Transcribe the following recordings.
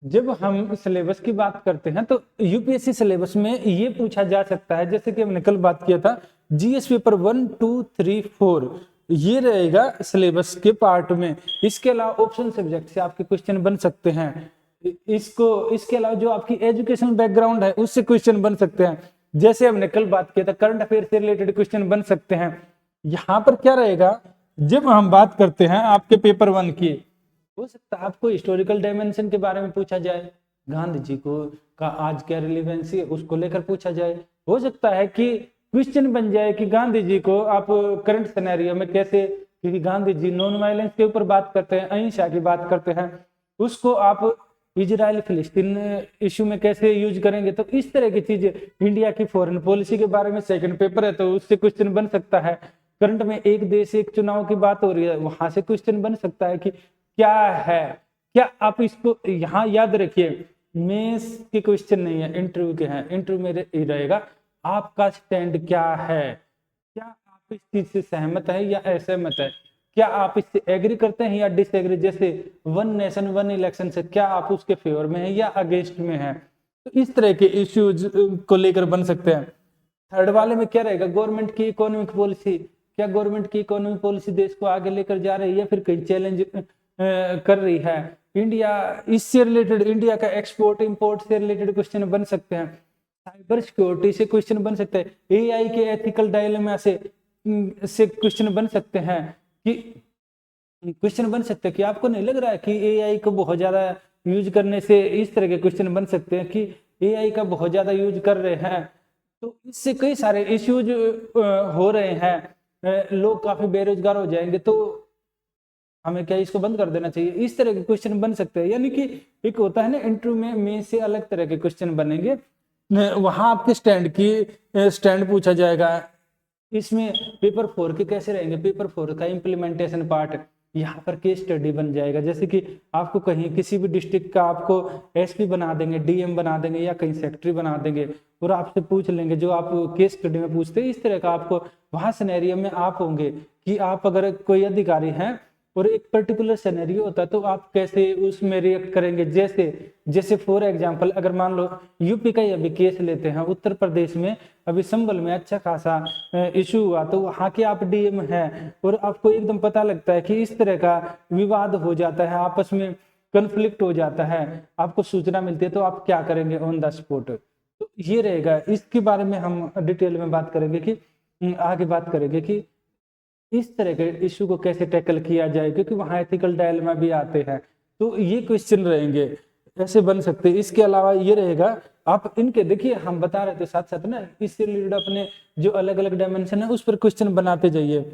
जब हम सिलेबस की बात करते हैं तो यूपीएससी सिलेबस में ये पूछा जा सकता है, जैसे कि हमने कल बात किया था, जीएस पेपर 1 2 3 4 ये रहेगा सिलेबस के पार्ट में। इसके अलावा ऑप्शन सब्जेक्ट से आपके क्वेश्चन बन सकते हैं। इसके अलावा जो आपकी एजुकेशन बैकग्राउंड है उससे क्वेश्चन बन सकते हैं, जैसे हमने कल बात किया था करंट अफेयर से रिलेटेड क्वेश्चन बन सकते हैं। यहाँ पर क्या रहेगा, जब हम बात करते हैं आपके पेपर 1 की, हो सकता है आपको हिस्टोरिकल डायमेंशन के बारे में पूछा जाए, गांधी जी को का आज क्या रिलेवेंसी है उसको लेकर पूछा जाए। हो सकता है कि क्वेश्चन बन जाए कि गांधी जी को आप करंट सिनेरियो में कैसे, क्योंकि गांधी जी नॉन वायलेंस के ऊपर बात करते हैं, अहिंसा की बात करते हैं, उसको आप इजराइल फिलिस्तीन इशू में कैसे यूज करेंगे। तो इस तरह की चीजें, इंडिया की फॉरेन पॉलिसी के बारे में सेकंड पेपर है तो उससे क्वेश्चन बन सकता है। करंट में एक देश एक चुनाव की बात हो रही है, वहां से क्वेश्चन बन सकता है कि क्या है, क्या आप इसको यहाँ याद रखिए, मेंस के क्वेश्चन नहीं है, इंटरव्यू के हैं। इंटरव्यू में रहेगा आपका स्टैंड क्या है, क्या आप इस चीज से सहमत है या असहमत है, क्या आप इससे एग्री करते हैं या डिसएग्री। जैसे वन नेशन वन इलेक्शन से क्या आप उसके फेवर में है या अगेंस्ट में है। तो इस तरह के इश्यूज को लेकर बन सकते हैं। थर्ड वाले में क्या रहेगा, गवर्नमेंट की इकोनॉमिक पॉलिसी, क्या गवर्नमेंट की इकोनॉमिक पॉलिसी देश को आगे लेकर जा रही है या फिर कई चैलेंज कर रही है। इंडिया, इससे रिलेटेड इंडिया का एक्सपोर्ट इंपोर्ट से रिलेटेड क्वेश्चन बन सकते हैं। साइबर सिक्योरिटी से क्वेश्चन बन सकते हैं। एआई के एथिकल डायलेमा से क्वेश्चन बन सकते हैं कि क्वेश्चन बन सकते हैं कि आपको नहीं लग रहा है कि एआई को बहुत ज्यादा यूज करने से इस तरह के क्वेश्चन बन सकते हैं कि एआई का बहुत ज्यादा यूज कर रहे हैं तो इससे कई सारे इश्यूज हो रहे हैं, लोग काफी बेरोजगार हो जाएंगे, तो हमें क्या इसको बंद कर देना चाहिए। इस तरह के क्वेश्चन बन सकते हैं। यानी कि एक होता है ना इंटरव्यू में से अलग तरह के क्वेश्चन बनेंगे, वहां आपके स्टैंड पूछा जाएगा। इसमें पेपर 4 के कैसे रहेंगे, पेपर 4 का इम्प्लीमेंटेशन पार्ट, यहाँ पर केस स्टडी बन जाएगा। जैसे कि आपको कहीं किसी भी डिस्ट्रिक्ट का आपको एसपी बना देंगे, डीएम बना देंगे या कहीं सेक्रेटरी बना देंगे और आपसे पूछ लेंगे जो आप केस स्टडी में पूछते हैं, इस तरह का आपको वहां सिनेरियो में आप होंगे कि आप अगर कोई अधिकारी हैं और एक पर्टिकुलर सिनेरियो होता है तो आप कैसे उसमें रिएक्ट करेंगे। जैसे जैसे फॉर एग्जांपल अगर मान लो यूपी का ही अभी केस लेते हैं, उत्तर प्रदेश में अभी संभल में अच्छा खासा इशू हुआ, तो वहाँ के आप डीएम हैं और आपको एकदम पता लगता है कि इस तरह का विवाद हो जाता है, आपस में कन्फ्लिक्ट हो जाता है, आपको सूचना मिलती है, तो आप क्या करेंगे ऑन द स्पॉट। तो ये रहेगा, इसके बारे में हम डिटेल में बात करेंगे कि आगे बात करेंगे कि इस तरह के इश्यू को कैसे टैकल किया जाए, क्योंकि वहाँ एथिकल डायलेमा भी आते हैं। तो ये क्वेश्चन रहेंगे, ऐसे बन सकते हैं। इसके अलावा ये रहेगा, आप इनके देखिए हम बता रहे थे साथ साथ ना, इससे रिलेटेड अपने जो अलग अलग डायमेंशन है उस पर क्वेश्चन बनाते जाइए।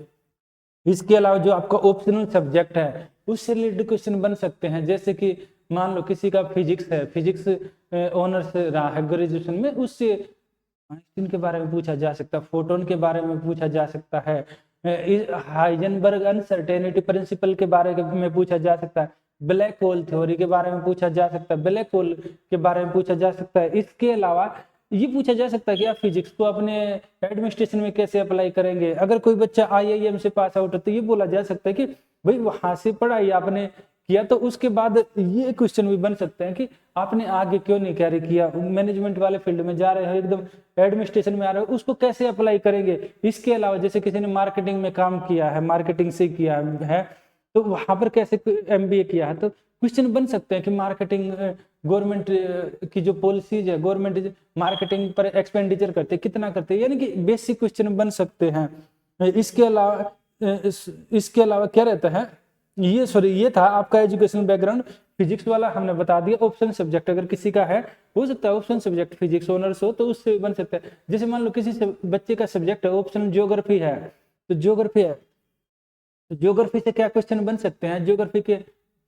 इसके अलावा जो आपका ऑप्शनल सब्जेक्ट है उससे रिलेटेड क्वेश्चन बन सकते हैं। जैसे कि मान लो किसी का फिजिक्स है, फिजिक्स ऑनर्स रहा है ग्रेजुएशन में, उससे आइंस्टीन के बारे में पूछा जा सकता है, फोटोन के बारे में पूछा जा सकता है, हाइजेनबर्ग अनसर्टेनिटी प्रिंसिपल के बारे में पूछा जा सकता है, ब्लैक होल थ्योरी के बारे में पूछा जा सकता है, ब्लैक होल के बारे में पूछा जा सकता है। इसके अलावा ये पूछा जा सकता है कि आप फिजिक्स को अपने एडमिनिस्ट्रेशन में कैसे अप्लाई करेंगे। अगर कोई बच्चा आईआईएम से पास आउट है तो ये बोला जा सकता है कि भाई वहां से पढ़ाई आपने किया, तो उसके बाद ये क्वेश्चन भी बन सकते हैं कि आपने आगे क्यों नहीं कैरी किया, मैनेजमेंट वाले फील्ड में जा रहे हो, एकदम एडमिनिस्ट्रेशन में आ रहे हो, उसको कैसे अप्लाई करेंगे। इसके अलावा जैसे किसी ने मार्केटिंग में काम किया है, मार्केटिंग से किया है, तो वहां पर कैसे एमबीए किया है, तो क्वेश्चन बन सकते हैं कि मार्केटिंग गवर्नमेंट की जो पॉलिसीज है, गवर्नमेंट मार्केटिंग पर एक्सपेंडिचर करते कितना करते हैं, यानी कि बेसिक क्वेश्चन बन सकते हैं। इसके अलावा क्या रहता है, ये था आपका एजुकेशन बैकग्राउंड। फिजिक्स वाला हमने बता दिया। ऑप्शन सब्जेक्ट अगर किसी का है, हो सकता है ऑप्शन सब्जेक्ट फिजिक्स ऑनर्स हो तो उससे बन सकता है। जैसे मान लो किसी से बच्चे का सब्जेक्ट है ऑप्शन ज्योग्राफी है, तो ज्योग्राफी से क्या क्वेश्चन बन सकते हैं, ज्योग्राफी के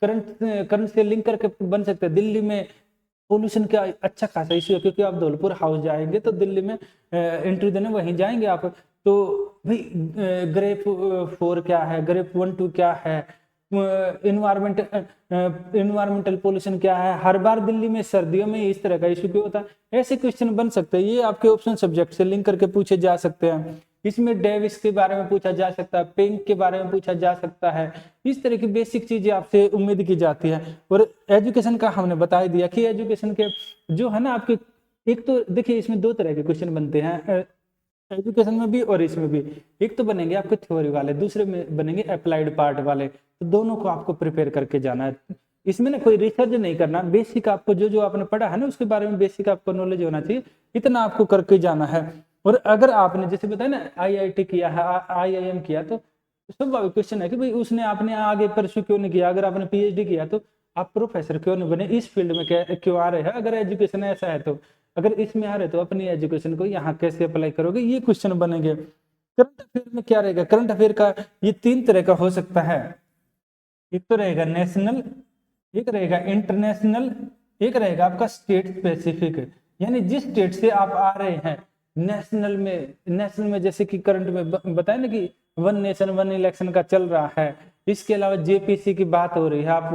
करंट से लिंक करके बन सकते हैं। दिल्ली में पोल्यूशन का अच्छा खासा इश्यू है, क्योंकि आप धौलपुर हाउस जाएंगे तो दिल्ली में इंटरव्यू देने वहीं जाएंगे आप, तो भाई ग्रेप 4 क्या है, ग्रेप 1 2 क्या है, इन्वायरमेंटल पोल्यूशन क्या है। हर बार दिल्ली में सर्दियों में इस तरह का इशू क्यों होता है, ऐसे क्वेश्चन बन सकते हैं। ये आपके ऑप्शन सब्जेक्ट से लिंक करके पूछे जा सकते हैं। इसमें डेविस के बारे में पूछा जा सकता है, पिंक के बारे में पूछा जा सकता है। इस तरह की बेसिक चीजें आपसे उम्मीद की जाती है। और एजुकेशन का हमने बता दिया कि एजुकेशन के जो है ना आपके, एक तो देखिए इसमें दो तरह के क्वेश्चन बनते हैं एजुकेशन में भी और इसमें भी। एक तो बनेंगे आपके थ्योरी वाले, दूसरे में बनेंगे अप्लाइड पार्ट वाले। तो दोनों को आपको प्रिपेयर करके जाना है। इसमें ना कोई रिसर्च नहीं करना, बेसिक आपको जो जो आपने पढ़ा है ना उसके बारे में बेसिक आपको नॉलेज होना चाहिए, इतना आपको करके जाना है। और अगर आपने जैसे बताया ना आईआईटी किया है, आईआईएम किया, तो स्वाभाविक क्वेश्चन है कि भाई उसने आपने आगे परस्यू क्यों नहीं किया। अगर आपने पीएचडी किया तो आप प्रोफेसर क्यों नहीं बने, इस फील्ड में क्यों आ रहे हैं। अगर एजुकेशन ऐसा है तो, अगर इसमें आ रहे तो अपनी एजुकेशन को यहाँ कैसे अप्लाई करोगे, ये क्वेश्चन बनेंगे। करंट अफेयर में क्या रहेगा, करंट अफेयर का ये तीन तरह का हो सकता है। एक तो रहेगा नेशनल, एक रहेगा इंटरनेशनल, एक रहेगा आपका स्टेट स्पेसिफिक। यानी जिस स्टेट से आप आ रहे हैं, नेशनल में जैसे कि करंट में बताया ना कि वन नेशन वन इलेक्शन का चल रहा है। इसके अलावा जेपीसी की बात हो रही है, आप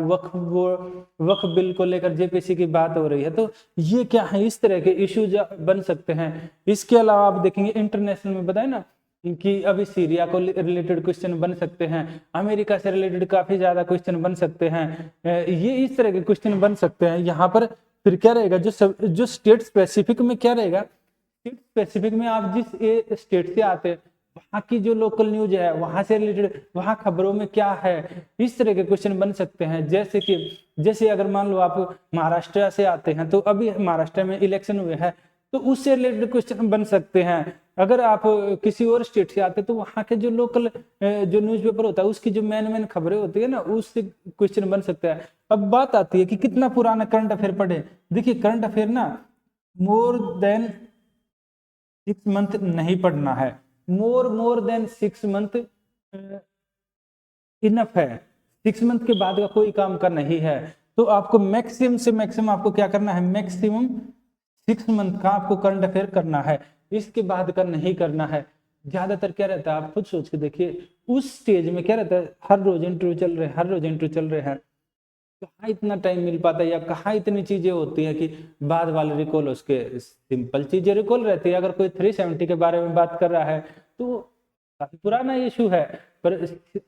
वक्फ बिल को लेकर जेपीसी की बात हो रही है। तो ये क्या है, इस तरह के इश्यूज बन सकते हैं। इसके अलावा आप देखेंगे इंटरनेशनल में बताया ना कि अभी सीरिया को रिलेटेड क्वेश्चन बन सकते हैं, अमेरिका से रिलेटेड काफी ज्यादा क्वेश्चन बन सकते हैं। ये इस तरह के क्वेश्चन बन सकते हैं। यहाँ पर फिर क्या रहेगा, जो स्टेट स्पेसिफिक में क्या रहेगा, स्टेट स्पेसिफिक में आप जिस स्टेट से आते हैं वहां की जो लोकल न्यूज है, वहां से रिलेटेड वहां खबरों में क्या है, इस तरह के क्वेश्चन बन सकते हैं। जैसे अगर मान लो आप महाराष्ट्र से आते हैं, तो अभी महाराष्ट्र में इलेक्शन हुए हैं, तो उससे रिलेटेड क्वेश्चन बन सकते हैं। अगर आप किसी और स्टेट से आते हैं तो वहां के जो लोकल जो न्यूज़पेपर होता है उसकी जो मेन खबरें होती है ना, उससे क्वेश्चन बन सकता है। अब बात आती है कि कितना पुराना करंट अफेयर पढ़े। देखिए करंट अफेयर ना मोर देन 6 मंथ नहीं पढ़ना है, मोर देन 6 मंथ इनफ है। 6 मंथ के बाद का कोई काम का नहीं है। तो आपको मैक्सिमम से मैक्सिमम आपको क्या करना है, मैक्सिमम 6 मंथ का आपको करंट अफेयर करना है, इसके बाद का नहीं करना है। ज्यादातर क्या रहता है, आप खुद सोच के देखिए, उस स्टेज में क्या रहता है, हर रोज इंटरव्यू चल रहे हैं, कहाँ इतना टाइम मिल पाता है, या कहाँ इतनी चीजें होती हैं कि बाद वाले रिकॉल, उसके सिंपल चीजें रिकॉल रहती है। अगर कोई 370 के बारे में बात कर रहा है तो काफी पुराना इशू है, पर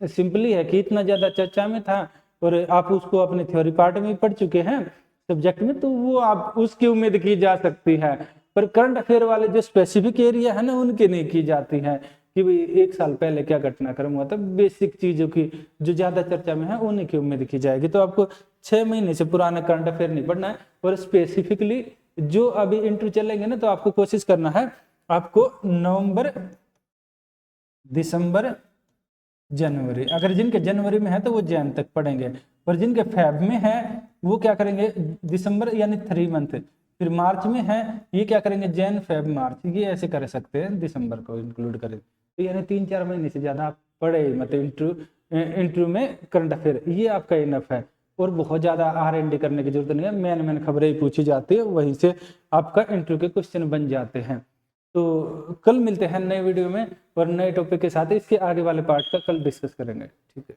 सिंपली है कि इतना ज्यादा चर्चा में था और आप उसको अपने थ्योरी पार्ट में पढ़ चुके हैं सब्जेक्ट में, तो वो आप उसकी उम्मीद की जा सकती है। पर करंट अफेयर वाले जो स्पेसिफिक एरिया है ना, उनकी नहीं की जाती है कि भाई 1 साल पहले क्या घटनाक्रम हुआ था। बेसिक चीजों की जो ज्यादा चर्चा में है उन्हीं की उम्मीद की जाएगी। तो आपको 6 महीने से पुराना करंट अफेयर नहीं पढ़ना है। और स्पेसिफिकली जो अभी इंटरव्यू चलेंगे ना, तो आपको कोशिश करना है, आपको नवंबर, दिसंबर, जनवरी, अगर जिनके जनवरी में है तो वो जैन तक पढ़ेंगे, और जिनके फेब में है वो क्या करेंगे, दिसंबर यानी 3 मंथ, फिर मार्च में है ये क्या करेंगे, जैन फेब मार्च, ये ऐसे कर सकते हैं, दिसंबर को इंक्लूड करें। तो यानी 3-4 महीने से ज्यादा आप पढ़े, मतलब इंटरव्यू में करंट अफेयर, ये आपका इनफ है। और बहुत ज्यादा R&D करने की जरूरत नहीं है, मेन खबरें ही पूछी जाती है, वहीं से आपका इंटरव्यू के क्वेश्चन बन जाते हैं। तो कल मिलते हैं नए वीडियो में और नए टॉपिक के साथ। इसके आगे वाले पार्ट का कल डिस्कस करेंगे, ठीक है।